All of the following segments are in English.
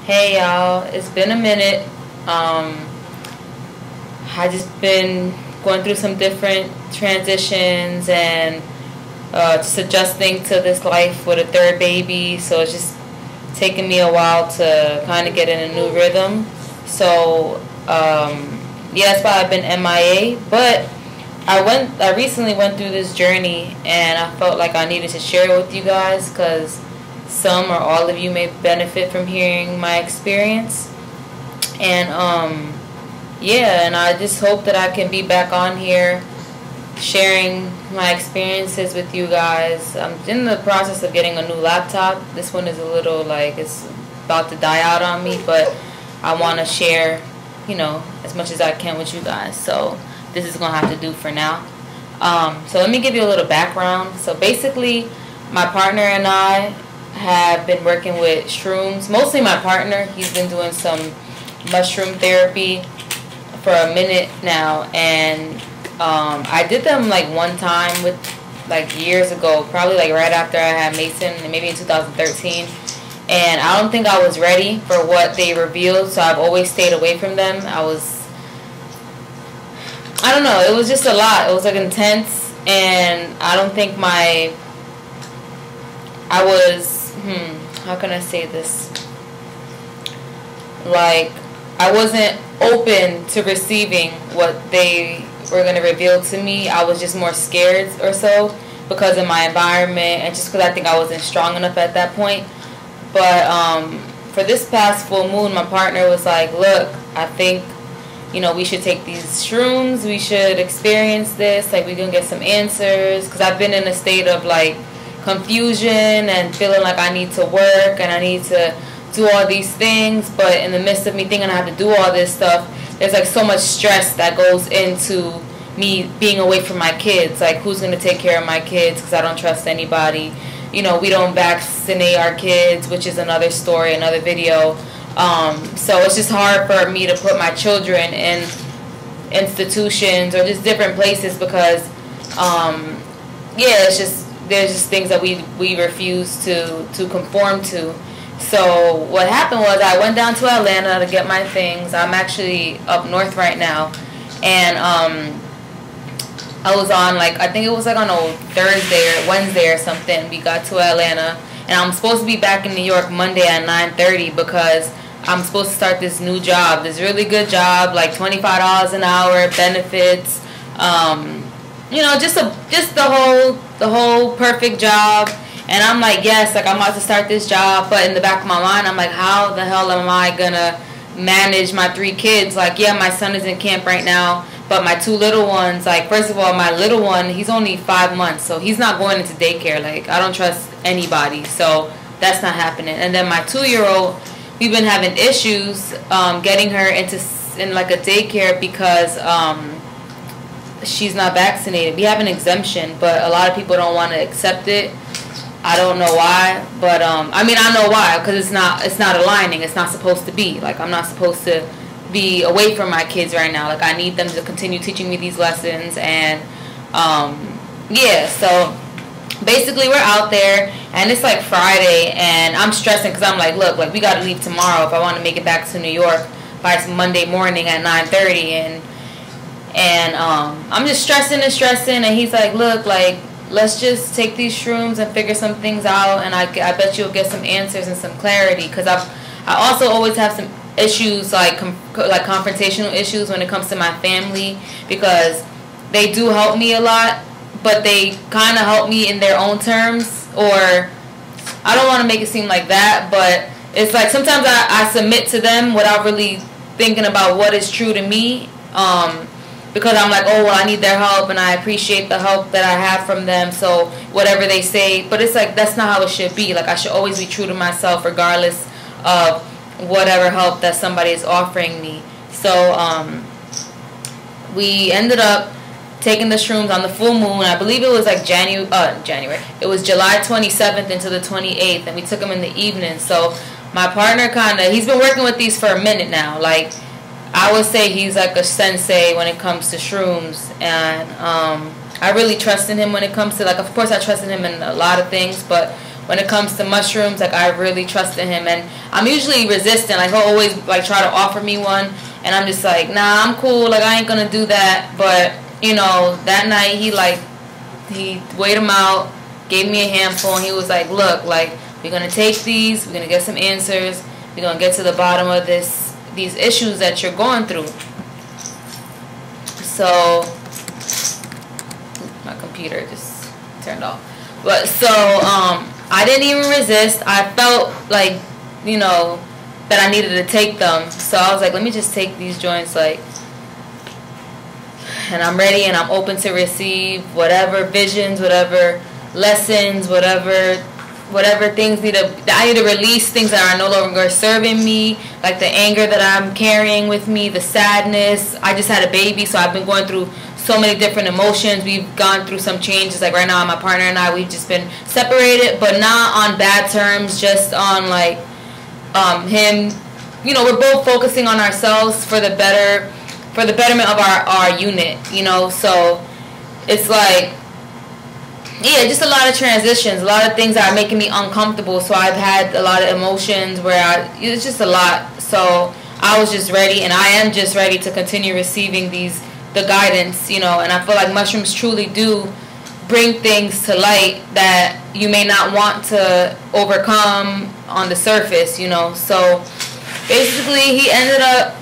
Hey y'all, it's been a minute. I just been going through some different transitions and just adjusting to this life with a third baby. So it's just taking me a while to kind of get in a new rhythm. So yeah, that's why I've been MIA. But I recently went through this journey, and I felt like I needed to share it with you guys because some or all of you may benefit from hearing my experience. And yeah, and I just hope that I can be back on here sharing my experiences with you guys. I'm in the process of getting a new laptop. This one is a little like it's about to die out on me, but I want to share, as much as I can with you guys. So this is going to have to do for now. So let me give you a little background. So basically, my partner and I have been working with shrooms. Mostly my partner. He's been doing some mushroom therapy for a minute now, and I did them like one time with like years ago, probably like right after I had Mason, maybe in 2013. And I don't think I was ready for what they revealed, so I've always stayed away from them. I don't know, it was just a lot. It was like intense, and I don't think how can I say this? Like, I wasn't open to receiving what they were going to reveal to me. I was just more scared or so because of my environment and just because I think I wasn't strong enough at that point. But for this past full moon, my partner was like, look, I think, we should take these shrooms. We should experience this. Like, we're going to get some answers. Because I've been in a state of, like, confusion and feeling like I need to work and I need to do all these things. But in the midst of me thinking I have to do all this stuff, there's, like, so much stress that goes into me being away from my kids. Like, who's going to take care of my kids? Because I don't trust anybody. We don't vaccinate our kids, which is another story, another video. So it's just hard for me to put my children in institutions or just different places because, there's just things that we refuse to conform to. So what happened was I went down to Atlanta to get my things. I'm actually up north right now, and I was on I think it was on a Thursday or Wednesday or something. We got to Atlanta, and I'm supposed to be back in New York Monday at 9:30 because I'm supposed to start this new job, this really good job, like $25 an hour, benefits, just the whole perfect job. And I'm like, yes, I'm about to start this job, but in the back of my mind, I'm like, how the hell am I gonna manage my 3 kids? Like, yeah, my son is in camp right now, but my 2 little ones, first of all, my little one, he's only 5 months, so he's not going into daycare. I don't trust anybody, so that's not happening. And then my 2-year-old, we've been having issues getting her in a daycare because she's not vaccinated. We have an exemption, but a lot of people don't want to accept it. I don't know why, but I know why, because it's not aligning. It's not supposed to be. I'm not supposed to be away from my kids right now. I need them to continue teaching me these lessons, and yeah, so basically we're out there, and it's Friday, and I'm stressing because I'm like, look, we got to leave tomorrow if I want to make it back to New York by Monday morning at 9:30, and I'm just stressing, and he's like, look, let's just take these shrooms and figure some things out, and I bet you'll get some answers and some clarity, because I also always have some issues, confrontational issues when it comes to my family, because they do help me a lot, but they kind of help me in their own terms, or I don't want to make it seem like that, but it's sometimes I submit to them without really thinking about what is true to me, because I'm like, oh, well, I need their help, and I appreciate the help that I have from them, so whatever they say, but it's that's not how it should be. I should always be true to myself regardless of whatever help that somebody is offering me. So we ended up taking the shrooms on the full moon. I believe it was January. It was July 27th into the 28th, and we took them in the evening. So my partner he's been working with these for a minute now. I would say he's a sensei when it comes to shrooms, and I really trust in him when it comes to of course I trust in him in a lot of things, but when it comes to mushrooms, like I really trust in him, and I'm usually resistant. Like he'll always like try to offer me one, and I'm just like, nah, I'm cool. Like I ain't gonna do that. But you know, that night he weighed them out, gave me a handful, and he was like, look, like we're gonna take these, we're gonna get some answers, we're gonna get to the bottom of these issues that you're going through. So my computer just turned off. But so I didn't even resist. I felt like, you know, that I needed to take them. So I was like, let me just take these joints, like, and I'm ready and I'm open to receive whatever visions, whatever lessons, whatever things I need to release, things that are no longer serving me, like the anger that I'm carrying with me, the sadness. I just had a baby, so I've been going through so many different emotions. We've gone through some changes. Like right now, my partner and I, we've just been separated, but not on bad terms, just on like him, you know, we're both focusing on ourselves for the betterment of our unit, you know. So it's like, yeah, just a lot of transitions, a lot of things that are making me uncomfortable. So I've had a lot of emotions where it's just a lot. So I was just ready, and I am just ready to continue receiving the guidance, you know. And I feel like mushrooms truly do bring things to light that you may not want to overcome on the surface, you know. So basically, he ended up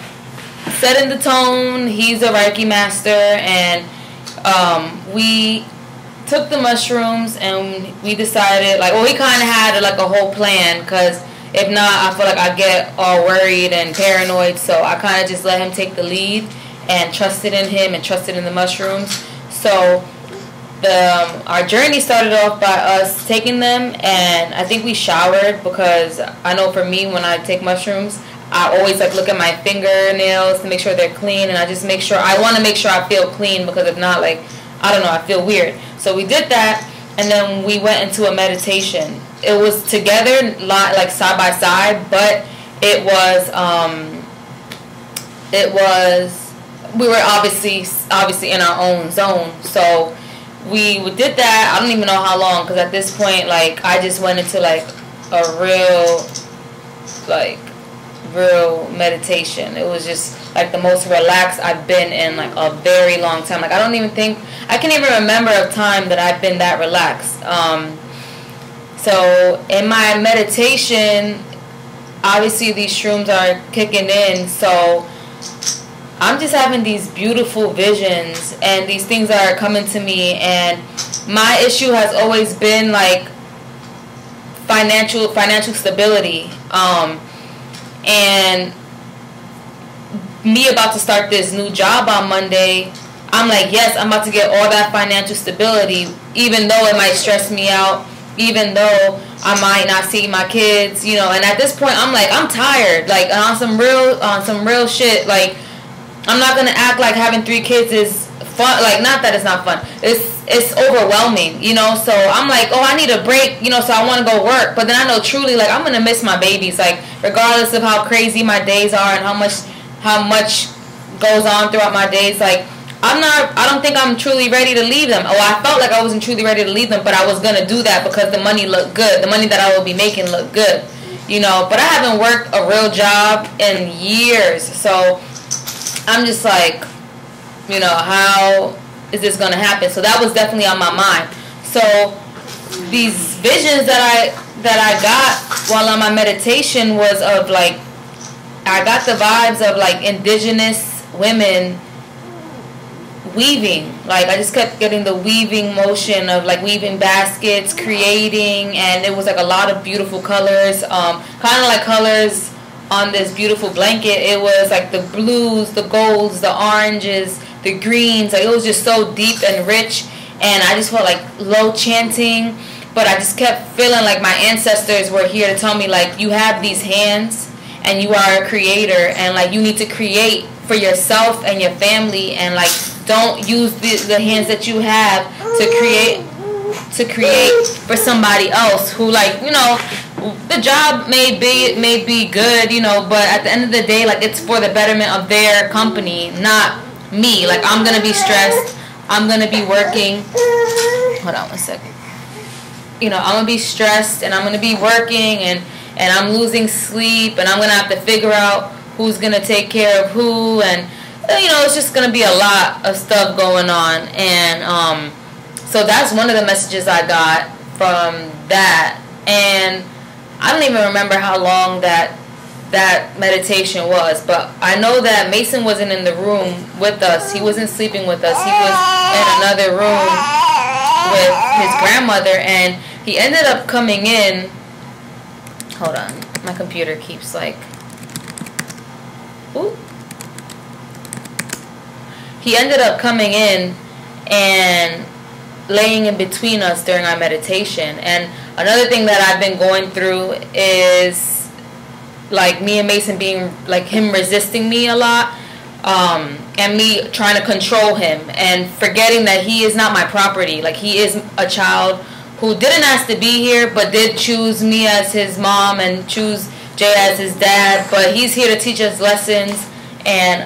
setting the tone. He's a Reiki master, and we took the mushrooms and we decided, like, well, he kind of had like a whole plan, because if not, I feel like I get all worried and paranoid. So I kind of just let him take the lead and trusted in him and trusted in the mushrooms. So our journey started off by us taking them, and I think we showered, because I know for me, when I take mushrooms, I always like look at my fingernails to make sure they're clean, and I just make sure, I want to make sure I feel clean, because if not, like, I don't know, I feel weird. So we did that, and then we went into a meditation. It was together, like side by side, but it was we were obviously in our own zone. So we did that. I don't even know how long, because at this point, like, I just went into like a real meditation. It was just like the most relaxed I've been in like a very long time. Like I can't even remember a time that I've been that relaxed. So in my meditation, obviously these shrooms are kicking in, so I'm just having these beautiful visions, and these things are coming to me, and my issue has always been like financial stability. And me about to start this new job on Monday, I'm like, yes, I'm about to get all that financial stability, even though it might stress me out, even though I might not see my kids, you know. And at this point, I'm like, I'm tired, like on some real shit. Like, I'm not gonna act like having 3 kids is fun. Like, not that it's not fun. It's overwhelming, you know. So I'm like, oh, I need a break, you know. So I want to go work, but then I know truly, like, I'm gonna miss my babies. Like, regardless of how crazy my days are and how much goes on throughout my days, like, I don't think I'm truly ready to leave them. Oh, I felt like I wasn't truly ready to leave them, but I was gonna do that because the money looked good. The money that I will be making looked good, you know. But I haven't worked a real job in years, so I'm just like, you know, how is this gonna happen? So that was definitely on my mind. So these visions that I got while on my meditation was of like, I got the vibes of like indigenous women weaving. Like, I just kept getting the weaving motion of like weaving baskets, creating, and it was like a lot of beautiful colors, kind of like colors on this beautiful blanket. It was like the blues, the golds, the oranges, the greens. Like, it was just so deep and rich, and I just felt like low chanting, but I just kept feeling like my ancestors were here to tell me, like, you have these hands and you are a creator, and like, you need to create for yourself and your family, and like, don't use the hands that you have to create for somebody else who, like, you know, the job may be good, you know, but at the end of the day, like, it's for the betterment of their company, not me. Like, I'm gonna be stressed, I'm gonna be working. Hold on one second. I'm gonna be stressed, and I'm gonna be working, and I'm losing sleep, and I'm gonna have to figure out who's gonna take care of who, and it's just gonna be a lot of stuff going on. And so that's one of the messages I got from that. And I don't even remember how long that meditation was, but I know that Mason wasn't in the room with us. He wasn't sleeping with us. He was in another room with his grandmother, and he ended up coming in. Hold on, my computer keeps like, ooh. He ended up coming in and laying in between us during our meditation. And another thing that I've been going through is like me and Mason being like him resisting me a lot, and me trying to control him and forgetting that he is not my property. Like, he is a child who didn't ask to be here, but did choose me as his mom and choose Jay as his dad. But he's here to teach us lessons, and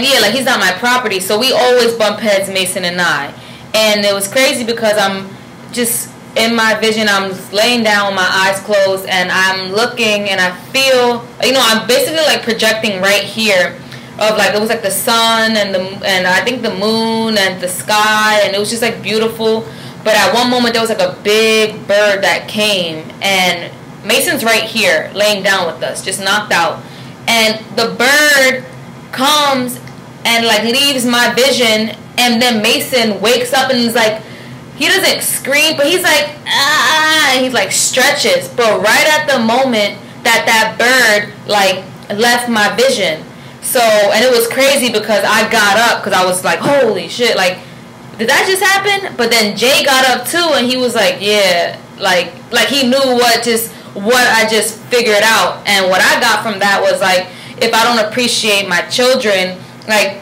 yeah, like, he's not my property. So we always bump heads, Mason and I. And it was crazy because I'm just in my vision, I'm laying down with my eyes closed, and I'm looking, and I feel, I'm basically like projecting right here of like, it was like the sun and I think the moon and the sky, and it was just like beautiful. But at one moment there was like a big bird that came, and Mason's right here laying down with us, just knocked out, and the bird comes and like leaves my vision, and then Mason wakes up and he's like, he doesn't scream, but he's like, ah, and he's like stretches. But right at the moment that bird like left my vision. So, and it was crazy because I got up because I was like, holy shit, like, did that just happen? But then Jay got up too, and he was like, yeah, like he knew what I just figured out. And what I got from that was like, if I don't appreciate my children, like,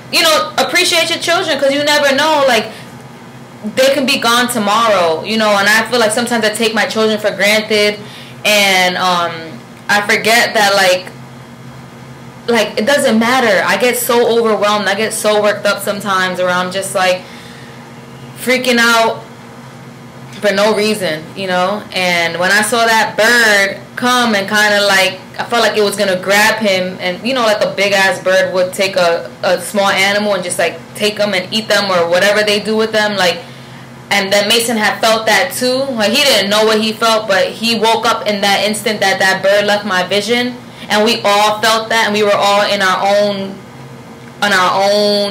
appreciate your children, because you never know, like, they can be gone tomorrow, and I feel like sometimes I take my children for granted, and I forget that, like, it doesn't matter. I get so overwhelmed, I get so worked up sometimes, or I'm just like freaking out for no reason, and when I saw that bird come and kind of like, I felt like it was gonna grab him, and like a big ass bird would take a small animal and just like take them and eat them or whatever they do with them, like. And then Mason had felt that too. Like, he didn't know what he felt, but he woke up in that instant that bird left my vision, and we all felt that, and we were all in our own,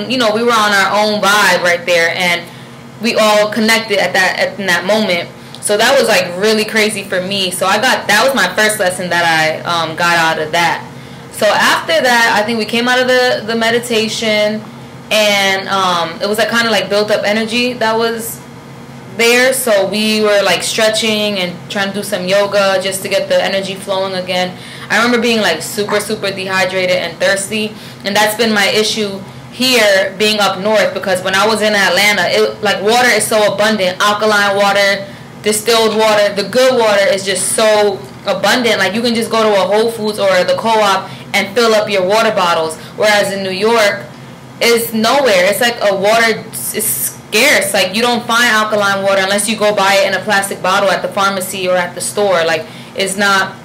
we were on our own vibe right there, and we all connected in that moment. So that was like really crazy for me. So that was my first lesson that I got out of that. So after that, I think we came out of the meditation, and it was like kind of like built up energy that was there. So we were like stretching and trying to do some yoga just to get the energy flowing again. I remember being like super, super dehydrated and thirsty, and that's been my issue here being up north, because when I was in Atlanta, water is so abundant. Alkaline water, distilled water, the good water is just so abundant. Like, you can just go to a Whole Foods or the Co-op and fill up your water bottles, whereas in New York, it's nowhere. It's like water is scarce. Like, you don't find alkaline water unless you go buy it in a plastic bottle at the pharmacy or at the store. Like, it's not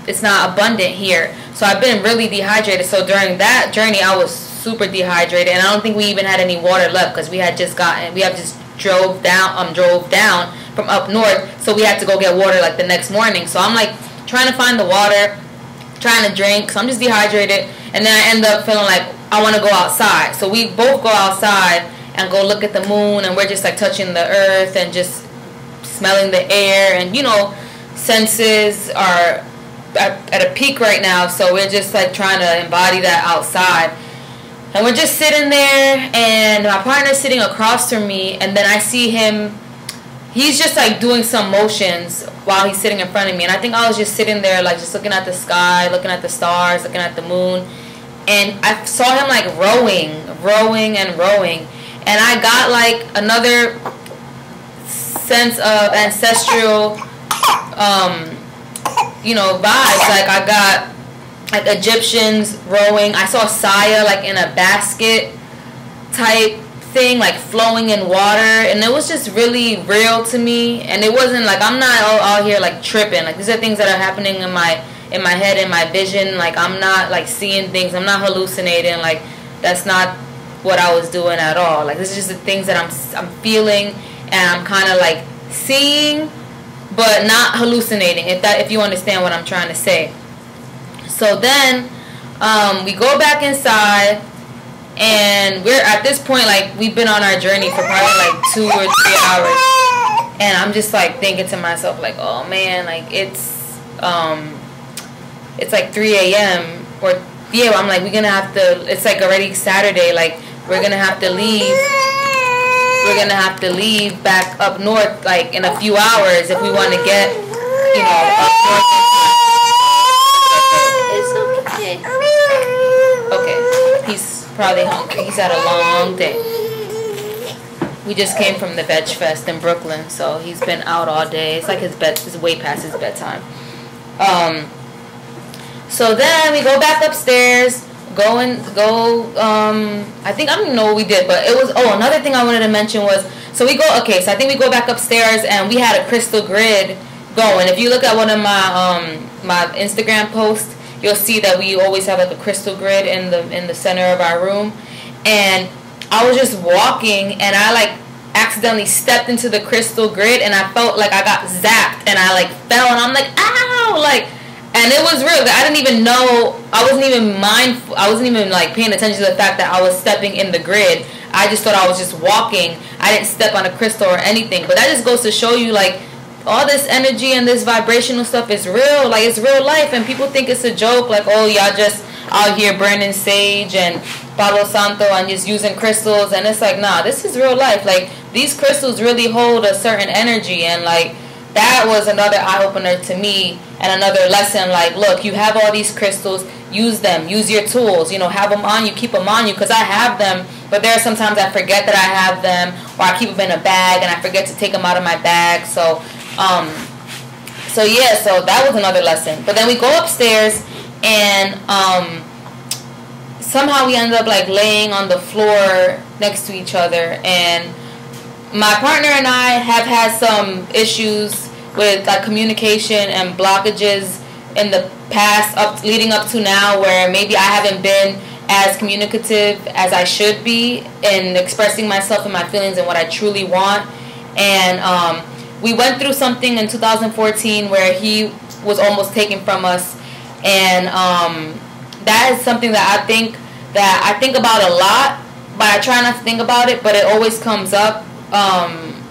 abundant here. So I've been really dehydrated. So during that journey, I was super dehydrated, and I don't think we even had any water left, because we have just drove down from up north, so we had to go get water like the next morning. So I'm like trying to find the water, trying to drink, so I'm just dehydrated, and then I end up feeling like I want to go outside. So we both go outside and go look at the moon, and we're just like touching the earth and just smelling the air, and senses are at a peak right now, so we're just like trying to embody that outside. And we're just sitting there, and my partner's sitting across from me, and then I see him, he's just like doing some motions while he's sitting in front of me. And I think I was just sitting there like just looking at the sky, looking at the stars, looking at the moon, and I saw him like rowing, and I got like another sense of ancestral vibes. Like, I got like Egyptians rowing. I saw Saya like in a basket type thing like flowing in water, and it was just really real to me. And it wasn't like, I'm not out here like tripping. Like, these are things that are happening in my head, in my vision. Like, I'm not like seeing things, I'm not hallucinating. Like, that's not what I was doing at all. Like, this is just the things that I'm feeling, and I'm kind of like seeing, but not hallucinating, if you understand what I'm trying to say. So then we go back inside, and we're at this point, like, we've been on our journey for probably like 2 or 3 hours, and I'm just like thinking to myself, like, oh man, like it's like 3 a.m. or yeah, I'm like, we're gonna have to, it's like already Saturday, like we're gonna have to leave. We're gonna have to leave back up north like in a few hours if we want to get, you know, up north. It's okay. Okay, he's probably hungry. He's had a long day. We just came from the Veg Fest in Brooklyn, so he's been out all day. It's like it's way past his bedtime. So then we go back upstairs. I think, I don't even know what we did, but it was, another thing I wanted to mention was, so I think we go back upstairs, and we had a crystal grid going. If you look at one of my Instagram posts, you'll see that we always have like a crystal grid in the center of our room. And I was just walking, and I like accidentally stepped into the crystal grid, and I felt like I got zapped, and I like fell, and I'm like, ow, like. And it was real. I didn't even know. I wasn't even mindful. I wasn't even like paying attention to the fact that I was stepping in the grid. I just thought I was just walking. I didn't step on a crystal or anything. But that just goes to show you, like, all this energy and this vibrational stuff is real. Like, it's real life. And people think it's a joke. Like, oh, y'all just out here burning sage and Palo Santo and just using crystals. And it's like, nah, this is real life. Like, these crystals really hold a certain energy. And, like, that was another eye-opener to me, and another lesson. Like, look, you have all these crystals, use them, use your tools, you know, have them on you, keep them on you, because I have them, but there are sometimes I forget that I have them, or I keep them in a bag, and I forget to take them out of my bag. So that was another lesson. But then we go upstairs, and somehow we ended up like laying on the floor next to each other, and my partner and I have had some issues with like communication and blockages in the past, leading up to now, where maybe I haven't been as communicative as I should be in expressing myself and my feelings and what I truly want. And we went through something in 2014 where he was almost taken from us, and that is something that I think about a lot, but I try not to think about it, but it always comes up.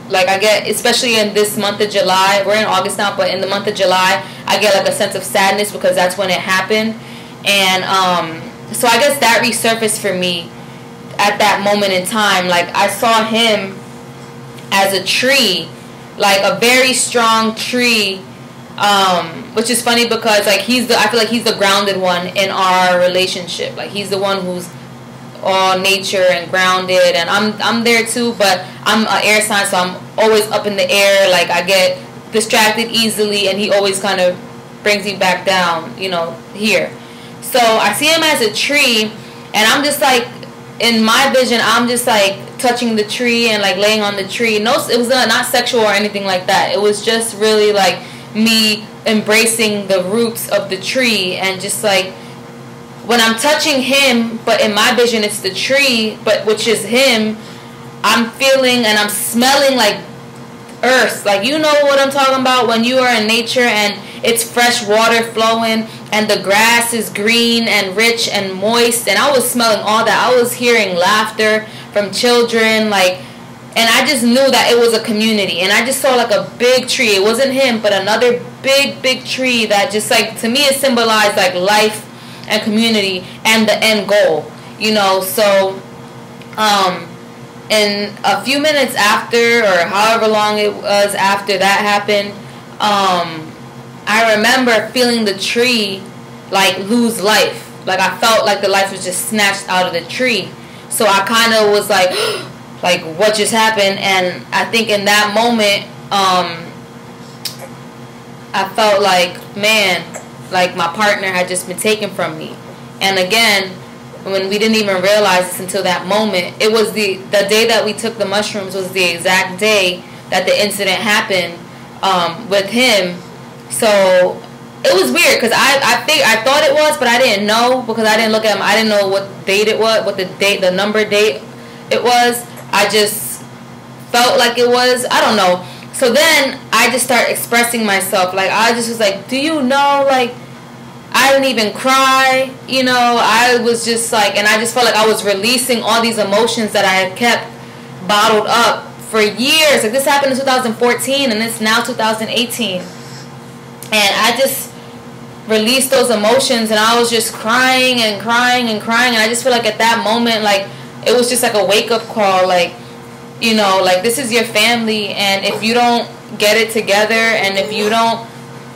Like, I get, especially in this month of July, we're in August now, but in the month of July, I get like a sense of sadness because that's when it happened. And so I guess that resurfaced for me at that moment in time. Like, I saw him as a tree, like a very strong tree, which is funny because like I feel like he's the grounded one in our relationship. Like, he's the one who's all nature and grounded, and I'm there too, but I'm an air sign, so I'm always up in the air. Like, I get distracted easily, and he always kind of brings me back down, you know, here. So I see him as a tree, and I'm just like, in my vision, I'm just like touching the tree and like laying on the tree. No, it was not sexual or anything like that. It was just really like me embracing the roots of the tree, and just like, when I'm touching him, but in my vision it's the tree, but which is him, I'm feeling and I'm smelling like earth. Like, you know what I'm talking about when you are in nature and it's fresh water flowing and the grass is green and rich and moist, and I was smelling all that. I was hearing laughter from children, like, and I just knew that it was a community, and I just saw like a big tree. It wasn't him, but another big tree that just like, to me, it symbolized like life and community and the end goal, you know. So in a few minutes after, or however long it was after that happened, I remember feeling the tree like lose life. Like, I felt like the life was just snatched out of the tree. So I kind of was like like, what just happened? And I think in that moment, I felt like, man, like my partner had just been taken from me. And again, when we didn't even realize this until that moment. It was the day that we took the mushrooms was the exact day that the incident happened with him. So it was weird because I thought it was, but I didn't know because I didn't look at him. I didn't know what date it was, what the number date it was. I just felt like it was. I don't know. So then I just started expressing myself. Like, I just was like, do you know, like, I didn't even cry, you know. I was just like, and I just felt like I was releasing all these emotions that I had kept bottled up for years. Like, this happened in 2014 and it's now 2018. And I just released those emotions and I was just crying and crying and crying. And I just feel like at that moment, like, it was just like a wake-up call. Like, you know, like, this is your family, and if you don't get it together and if you don't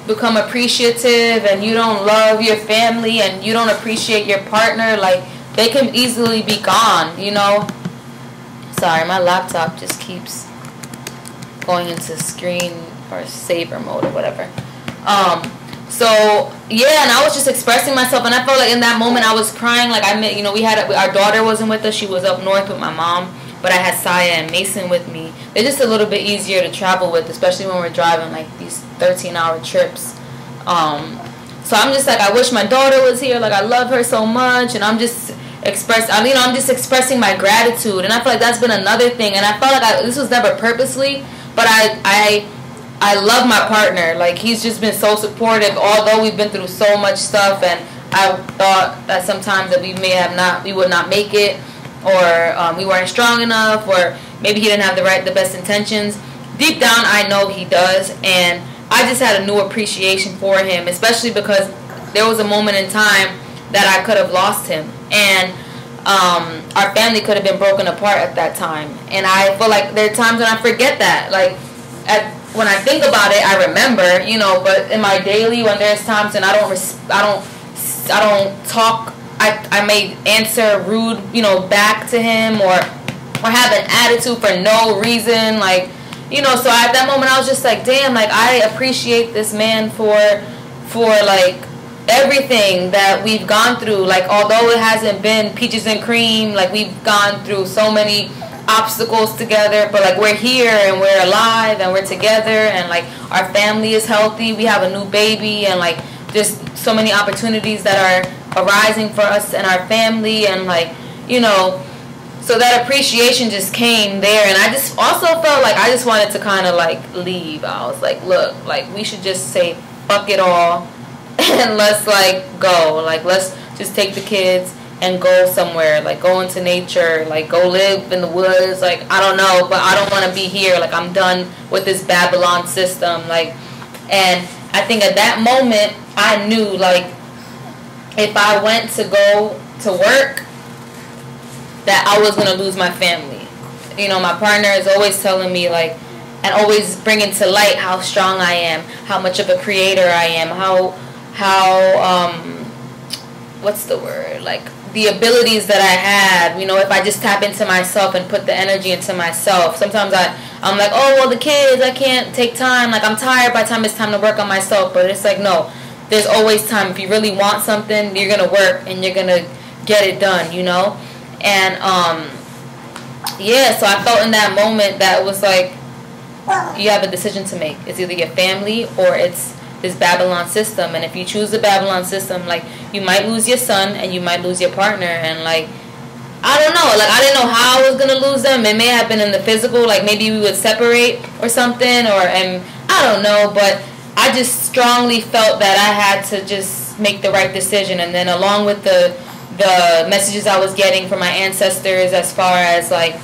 become appreciative and you don't love your family and you don't appreciate your partner, like, they can easily be gone, you know. Sorry, my laptop just keeps going into screen or saver mode or whatever. So yeah, and I was just expressing myself, and I felt like in that moment I was crying. Like, I meant, you know, we had our daughter wasn't with us; she was up north with my mom. But I had Saya and Mason with me. They're just a little bit easier to travel with, especially when we're driving like these 13-hour trips. So I'm just like, I wish my daughter was here. Like, I love her so much, and I'm just expressing my gratitude. And I feel like that's been another thing. And I felt like this was never purposely, but I love my partner. Like, he's just been so supportive, although we've been through so much stuff, and I thought that sometimes that we would not make it, or we weren't strong enough, or maybe he didn't have the best intentions. Deep down, I know he does, and I just had a new appreciation for him, especially because there was a moment in time that I could have lost him, and our family could have been broken apart at that time. And I feel like there are times when I forget that. Like, when I think about it, I remember, you know. But in my daily, when there's times and I don't talk. I may answer rude, you know, back to him, or have an attitude for no reason, like, you know. So at that moment, I was just like, damn, like, I appreciate this man for like everything that we've gone through. Like, although it hasn't been peaches and cream, like, we've gone through so many obstacles together, but like, we're here and we're alive and we're together, and like, our family is healthy. We have a new baby, and like, just so many opportunities that are arising for us and our family, and like, you know, so that appreciation just came there. And I just also felt like I just wanted to kind of like leave. I was like, look, like, we should just say fuck it all and let's like go, like, let's just take the kids and go somewhere, like, go into nature, like, go live in the woods, like, I don't know, but I don't want to be here. Like, I'm done with this Babylon system. Like, and I think at that moment I knew, like, if I went to go to work, that I was going to lose my family. You know, my partner is always telling me, like, and always bringing to light how strong I am, how much of a creator I am, how what's the word, like, the abilities that I have, you know, if I just tap into myself and put the energy into myself. Sometimes I'm like, oh, well, the kids, I can't take time, like, I'm tired by the time it's time to work on myself. But it's like, no, there's always time. If you really want something, you're going to work and you're going to get it done, you know? And, yeah, so I felt in that moment that it was like, you have a decision to make. It's either your family or it's this Babylon system. And if you choose the Babylon system, like, you might lose your son and you might lose your partner. And, like, I don't know. Like, I didn't know how I was going to lose them. It may have been in the physical. Like, maybe we would separate or something. And I don't know. But I just strongly felt that I had to just make the right decision. And then along with the messages I was getting from my ancestors, as far as like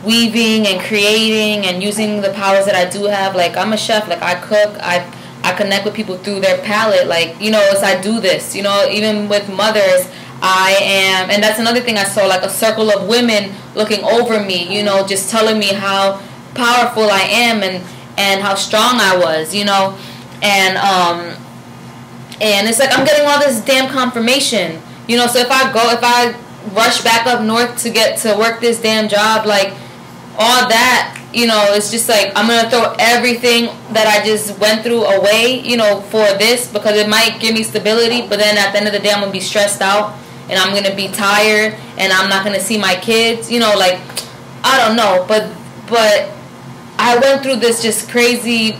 weaving and creating and using the powers that I do have, like, I'm a chef, like, I cook, I connect with people through their palate, like, you know, as I do this, you know, even with mothers, I am, and that's another thing I saw, like, a circle of women looking over me, you know, just telling me how powerful I am and how strong I was, you know. And it's like I'm getting all this damn confirmation, you know. So if I rush back up north to get to work this damn job, like, all that, you know, it's just like I'm gonna throw everything that I just went through away, you know, for this, because it might give me stability, but then at the end of the day I'm gonna be stressed out and I'm gonna be tired and I'm not gonna see my kids, you know, like, I don't know, but I went through this just crazy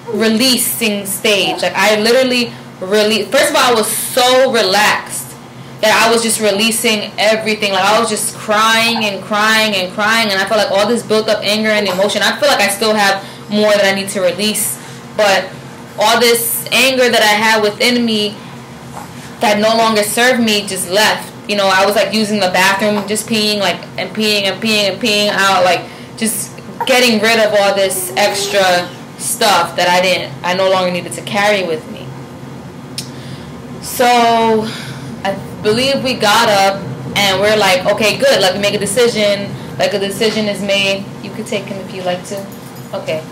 releasing stage. Like, I literally released. First of all, I was so relaxed that I was just releasing everything. Like, I was just crying and crying and crying, and I felt like all this built up anger and emotion, I feel like I still have more that I need to release, but all this anger that I had within me that no longer served me just left. You know, I was like using the bathroom, just peeing, like, and peeing out, like, just getting rid of all this extra stuff that I no longer needed to carry with me. So I believe we got up and we're like, okay, good, like, we make a decision, like, a decision is made. You could take him if you like to. Okay.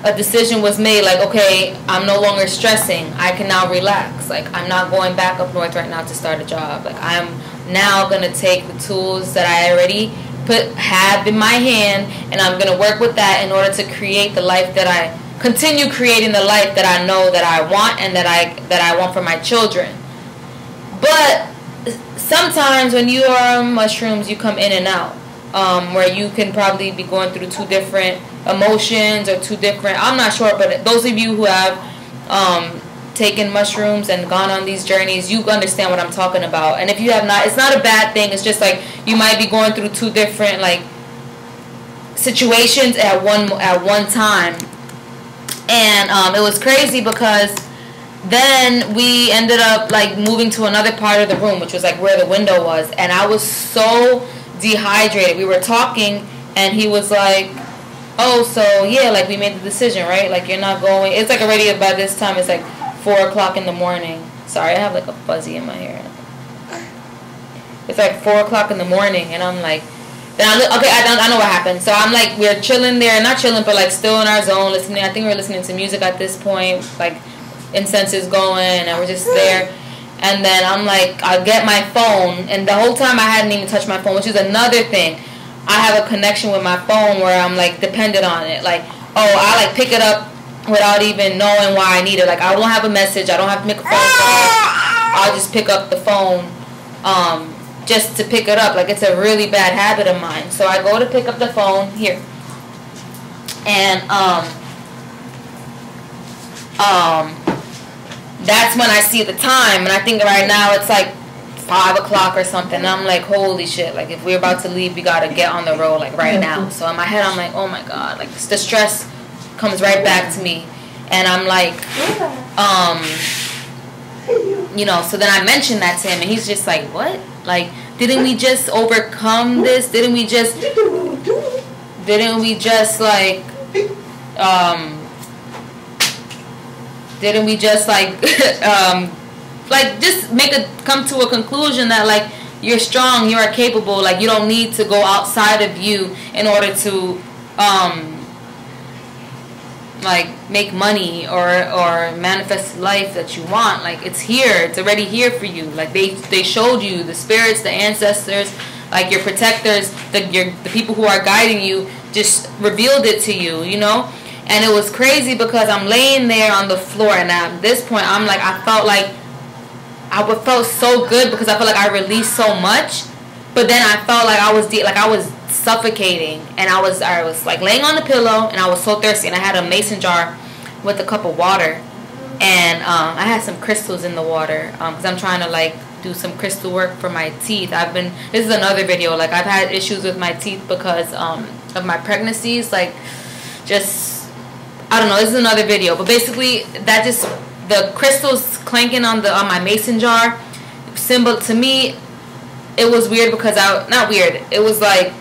A decision was made, like, okay, I'm no longer stressing. I can now relax. Like, I'm not going back up north right now to start a job. Like, I'm now going to take the tools that I already have in my hand, and I'm going to work with that in order to create the life that I continue creating, the life that I know that I want and that I want for my children. But sometimes when you are on mushrooms, you come in and out, where you can probably be going through two different emotions or two different, I'm not sure, but those of you who have taken mushrooms and gone on these journeys, you understand what I'm talking about. And if you have not, it's not a bad thing. It's just like you might be going through two different, like, situations at one time. And it was crazy because then we ended up, like, moving to another part of the room, which was like where the window was, and I was so dehydrated. We were talking and he was like, oh, so yeah, like, we made the decision, right? Like, you're not going. It's like already by this time it's like 4 o'clock in the morning. Sorry, I have like a fuzzy in my hair. It's like 4 o'clock in the morning, and I'm like, then I know what happened. So I'm like, we're chilling there, not chilling, but like still in our zone, listening. I think we were listening to music at this point, like incense is going, and we're just there. And then I'm like, I'll get my phone, and the whole time I hadn't even touched my phone, which is another thing. I have a connection with my phone where I'm like dependent on it. Like, oh, I like pick it up without even knowing why I need it. Like, I won't have a message. I don't have to make a phone call. I'll just pick up the phone just to pick it up. Like, it's a really bad habit of mine. So I go to pick up the phone here. And that's when I see the time. And I think right now it's like 5 o'clock or something, and I'm like, holy shit, like, if we're about to leave, we gotta get on the road, like, right now. So in my head, I'm like, oh my god, like, the stress comes right back to me, and I'm like, you know, so then I mentioned that to him, and he's just like, what? Like, didn't we just overcome this? Didn't we just like, just come to a conclusion that, like, you're strong, you are capable, like, you don't need to go outside of you in order to, like, make money or manifest the life that you want. Like, it's here, it's already here for you. Like, they showed you, the spirits, the ancestors, like, your protectors, the people who are guiding you just revealed it to you, you know? And it was crazy because I'm laying there on the floor, and at this point, I'm like, I felt so good because I felt like I released so much, but then I felt like I was suffocating, and I was like laying on the pillow, and I was so thirsty, and I had a mason jar with a cup of water, and I had some crystals in the water because I'm trying to, like, do some crystal work for my teeth. This is another video, like, I've had issues with my teeth because of my pregnancies, like, just, I don't know, this is another video, but basically that just, the crystals clanking on my mason jar symbol, to me, it was weird because it was like,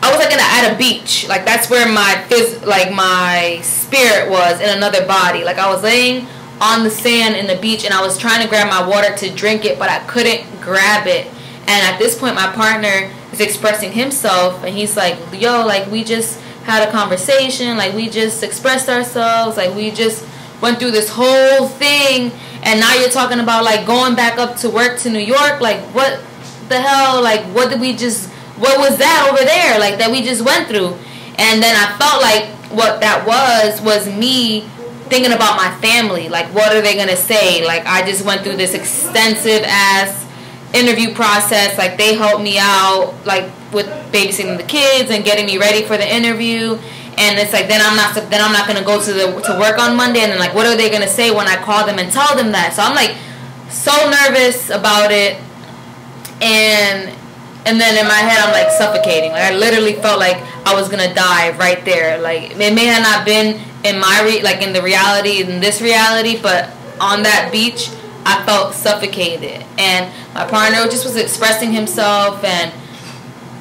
I was like at a beach, like, that's where my spirit was, in another body. Like, I was laying on the sand in the beach, and I was trying to grab my water to drink it, but I couldn't grab it. And at this point, my partner is expressing himself, and he's like, yo, like, we just had a conversation, like, we just expressed ourselves, like, we just went through this whole thing, and now you're talking about, like, going back up to work to New York. Like, what the hell? Like, what was that over there, like, that we just went through? And then I felt like what that was me thinking about my family. Like, what are they going to say? Like, I just went through this extensive ass interview process. Like, they helped me out, like, with babysitting the kids and getting me ready for the interview. And it's like, then I'm not going to go to work on Monday. And then, like, what are they going to say when I call them and tell them that? So I'm, like, so nervous about it. And then in my head, I'm, like, suffocating. Like, I literally felt like I was going to die right there. Like, it may have not been in this reality, but on that beach, I felt suffocated. And my partner just was expressing himself, and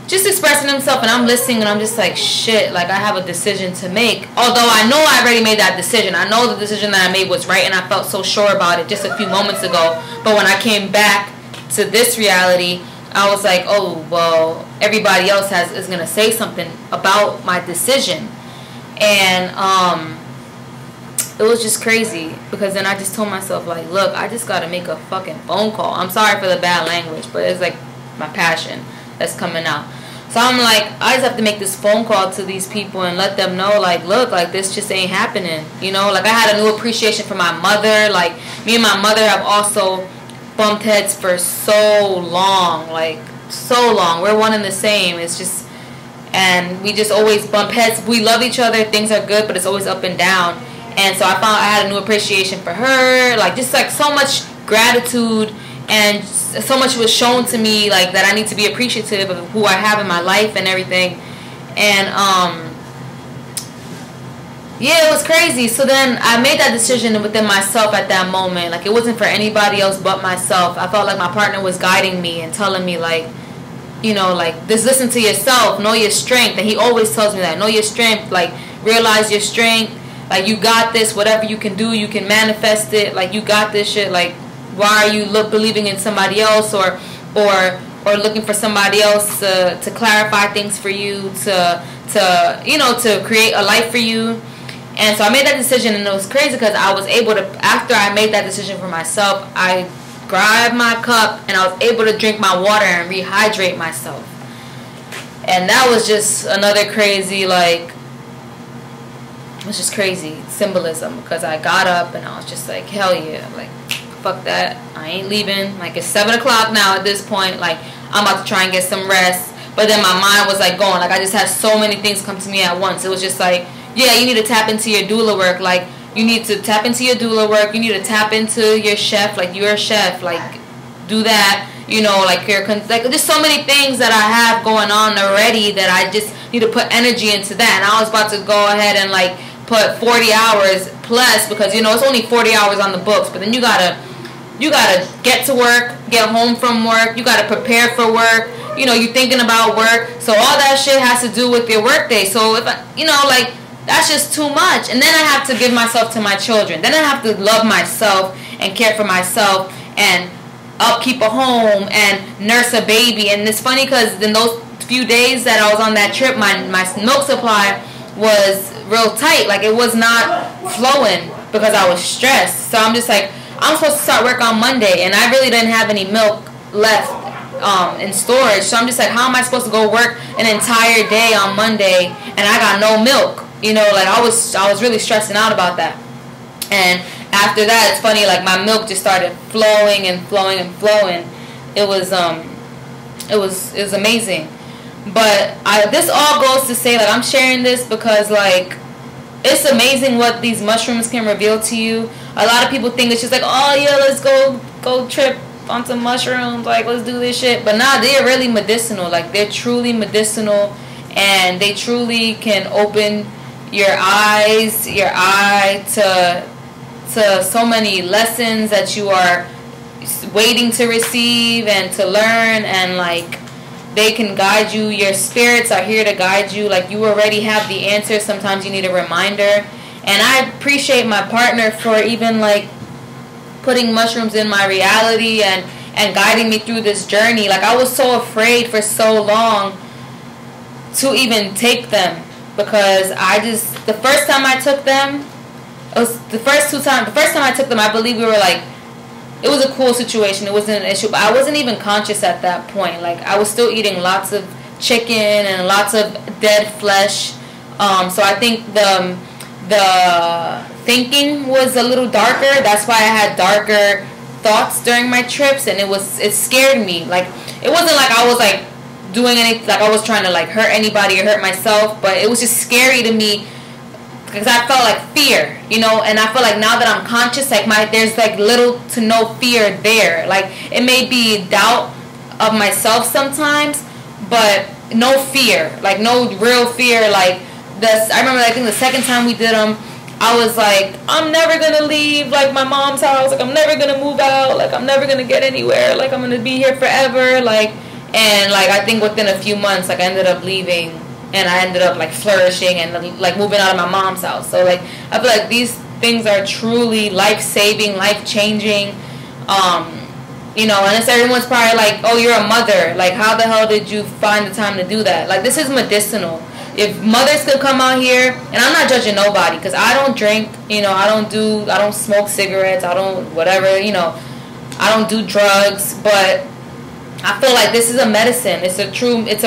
I'm listening, and I'm just like, shit, like, I have a decision to make. Although I know I already made that decision. I know the decision that I made was right, and I felt so sure about it just a few moments ago. But when I came back to this reality, I was like, oh, well, everybody else is going to say something about my decision. And it was just crazy, because then I just told myself, like, look, I just got to make a fucking phone call. I'm sorry for the bad language, but it's like my passion that's coming out. So I'm like, I just have to make this phone call to these people and let them know, like, look, like, this just ain't happening. You know, like, I had a new appreciation for my mother. Like, me and my mother have also bumped heads for so long, like, so long. We're one and the same. It's just, and we just always bump heads. We love each other. Things are good, but it's always up and down. And so I found I had a new appreciation for her. Like, just, like, so much gratitude, and so much was shown to me, like, that I need to be appreciative of who I have in my life and everything. And yeah, it was crazy. So then I made that decision within myself at that moment. Like, it wasn't for anybody else but myself. I felt like my partner was guiding me and telling me, like, you know, like, just listen to yourself, know your strength. And he always tells me that, know your strength, like, realize your strength, like, you got this, whatever you can do, you can manifest it, like, you got this shit. Like, why are you believing in somebody else or looking for somebody else to clarify things for you, to you know, to create a life for you? And so I made that decision, and it was crazy because I was able to, after I made that decision for myself, I grabbed my cup and I was able to drink my water and rehydrate myself. And that was just another crazy, like, it was just crazy symbolism, because I got up and I was just like, hell yeah, like, fuck that, I ain't leaving. Like, it's 7 o'clock now at this point, like, I'm about to try and get some rest. But then my mind was, like, going, like, I just had so many things come to me at once. It was just like, yeah, you need to tap into your doula work. Like, you need to tap into your doula work. You need to tap into your chef. Like, you're a chef. Like, do that. You know, like, like, there's so many things that I have going on already that I just need to put energy into that. And I was about to go ahead and, like, put 40 hours plus, because, you know, it's only 40 hours on the books. But then you gotta get to work, get home from work. You gotta prepare for work. You know, you're thinking about work. So all that shit has to do with your work day. So if I, you know, like, that's just too much. And then I have to give myself to my children. Then I have to love myself and care for myself and upkeep a home and nurse a baby. And it's funny because in those few days that I was on that trip, my milk supply was real tight. Like, it was not flowing because I was stressed. So I'm just like, I'm supposed to start work on Monday, and I really didn't have any milk left in storage. So I'm just like, how am I supposed to go work an entire day on Monday and I got no milk? You know, like, I was really stressing out about that. And after that, it's funny, like, my milk just started flowing and flowing and flowing. It was amazing. But this all goes to say, like, I'm sharing this because, like, it's amazing what these mushrooms can reveal to you. A lot of people think it's just like, oh yeah, let's go trip on some mushrooms, like, let's do this shit. But nah, they're really medicinal. Like, they're truly medicinal, and they truly can open your eye to so many lessons that you are waiting to receive and to learn. And, like, they can guide you. Your spirits are here to guide you. Like, you already have the answer. Sometimes you need a reminder. And I appreciate my partner for even, like, putting mushrooms in my reality and guiding me through this journey. Like, I was so afraid for so long to even take them, because the first time I took them, it was the first time I took them, I believe we were, like, it was a cool situation. It wasn't an issue, but I wasn't even conscious at that point. Like, I was still eating lots of chicken and lots of dead flesh. So I think the thinking was a little darker. That's why I had darker thoughts during my trips, and it scared me. Like, it wasn't like I was like doing anything, like I was trying to like hurt anybody or hurt myself, but it was just scary to me because I felt like fear, you know. And I feel like now that I'm conscious, like there's like little to no fear there. Like, it may be doubt of myself sometimes, but no fear, like no real fear. Like this, I remember, I think the second time we did them, I was like, I'm never gonna leave like my mom's house, like I'm never gonna move out, like I'm never gonna get anywhere, like I'm gonna be here forever, like. And like, I think within a few months, like I ended up leaving, and I ended up like flourishing and like moving out of my mom's house. So like, I feel like these things are truly life-saving, life-changing. You know, and it's, everyone's probably like, oh, you're a mother, like how the hell did you find the time to do that? Like, this is medicinal. If mothers could come out here, and I'm not judging nobody, because I don't drink, you know, I don't smoke cigarettes, I don't whatever, you know, I don't do drugs, but I feel like this is a medicine. It's a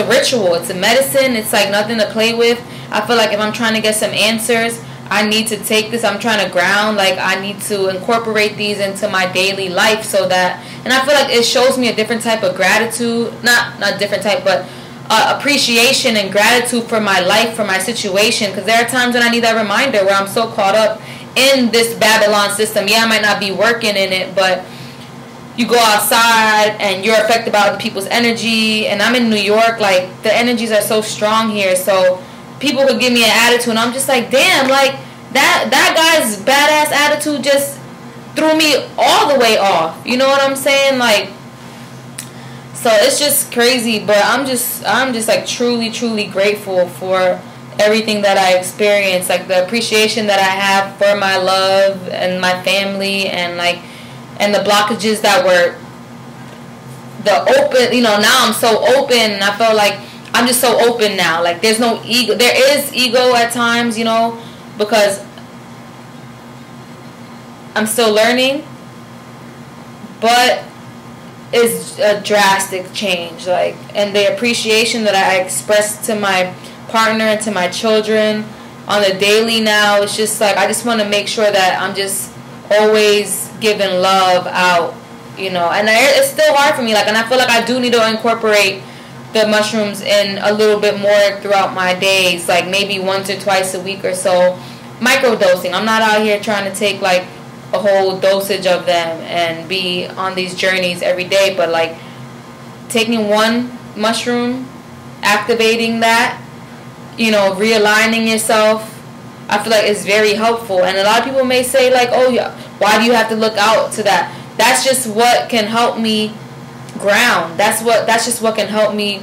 ritual. It's a medicine. It's like nothing to play with. I feel like if I'm trying to get some answers, I need to take this. I'm trying to ground. Like, I need to incorporate these into my daily life so that, and I feel like it shows me a different type of gratitude. Not different type, but appreciation and gratitude for my life, for my situation. Because there are times when I need that reminder where I'm so caught up in this Babylon system. Yeah, I might not be working in it, but you go outside and you're affected by other people's energy. And I'm in New York, like the energies are so strong here. So people would give me an attitude, and I'm just like, damn, like that guy's badass attitude just threw me all the way off. You know what I'm saying? Like, so it's just crazy. But I'm just like truly grateful for everything that I experienced, like the appreciation that I have for my love and my family, and like. And the blockages that were the open, you know, now I'm so open, and I feel like I'm just so open now. Like, there's no ego. There is ego at times, you know, because I'm still learning, but it's a drastic change. Like, and the appreciation that I express to my partner and to my children on the daily now, it's just like, I just want to make sure that I'm just always giving love out, you know. And it's still hard for me, like, and I feel like I do need to incorporate the mushrooms in a little bit more throughout my days, like maybe once or twice a week or so, microdosing. I'm not out here trying to take like a whole dosage of them and be on these journeys every day, but like taking one mushroom, activating that, you know, realigning yourself, I feel like it's very helpful. And a lot of people may say like, oh yeah, why do you have to look out to that? That's just what can help me ground. That's just what can help me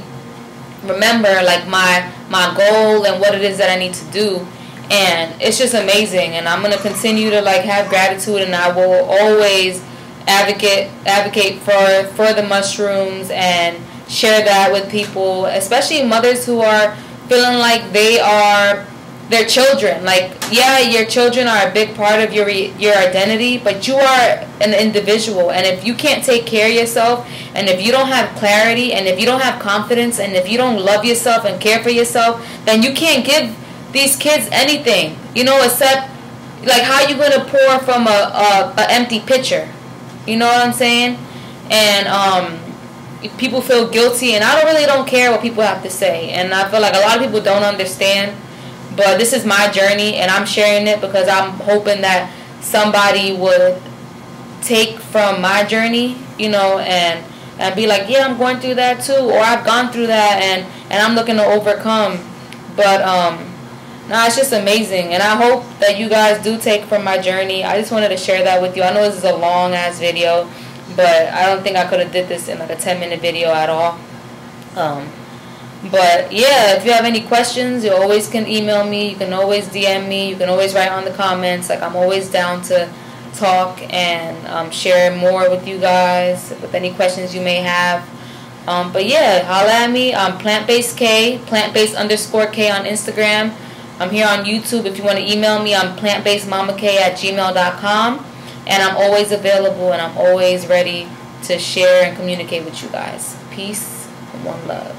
remember like my goal and what it is that I need to do. And it's just amazing, and I'm gonna continue to like have gratitude, and I will always advocate for the mushrooms and share that with people, especially mothers who are feeling like they are their children. Like, yeah, your children are a big part of your identity, but you are an individual, and if you can't take care of yourself, and if you don't have clarity, and if you don't have confidence, and if you don't love yourself and care for yourself, then you can't give these kids anything, you know, except like how you gonna pour from a empty pitcher, you know what I'm saying? And people feel guilty, and I don't care what people have to say, and I feel like a lot of people don't understand. But this is my journey, and I'm sharing it because I'm hoping that somebody would take from my journey, you know, and be like, yeah, I'm going through that too, or I've gone through that, and I'm looking to overcome. But no, it's just amazing, and I hope that you guys do take from my journey. I just wanted to share that with you. I know this is a long ass video, but I don't think I could have did this in like a 10-minute video at all. But yeah, if you have any questions, you always can email me. You can always DM me. You can always write on the comments. Like, I'm always down to talk and share more with you guys with any questions you may have. But yeah, holla at me. I'm plantbased K, plantbased_K on Instagram. I'm here on YouTube. If you want to email me, I'm plantbasedmamak@gmail.com. And I'm always available, and I'm always ready to share and communicate with you guys. Peace and one love.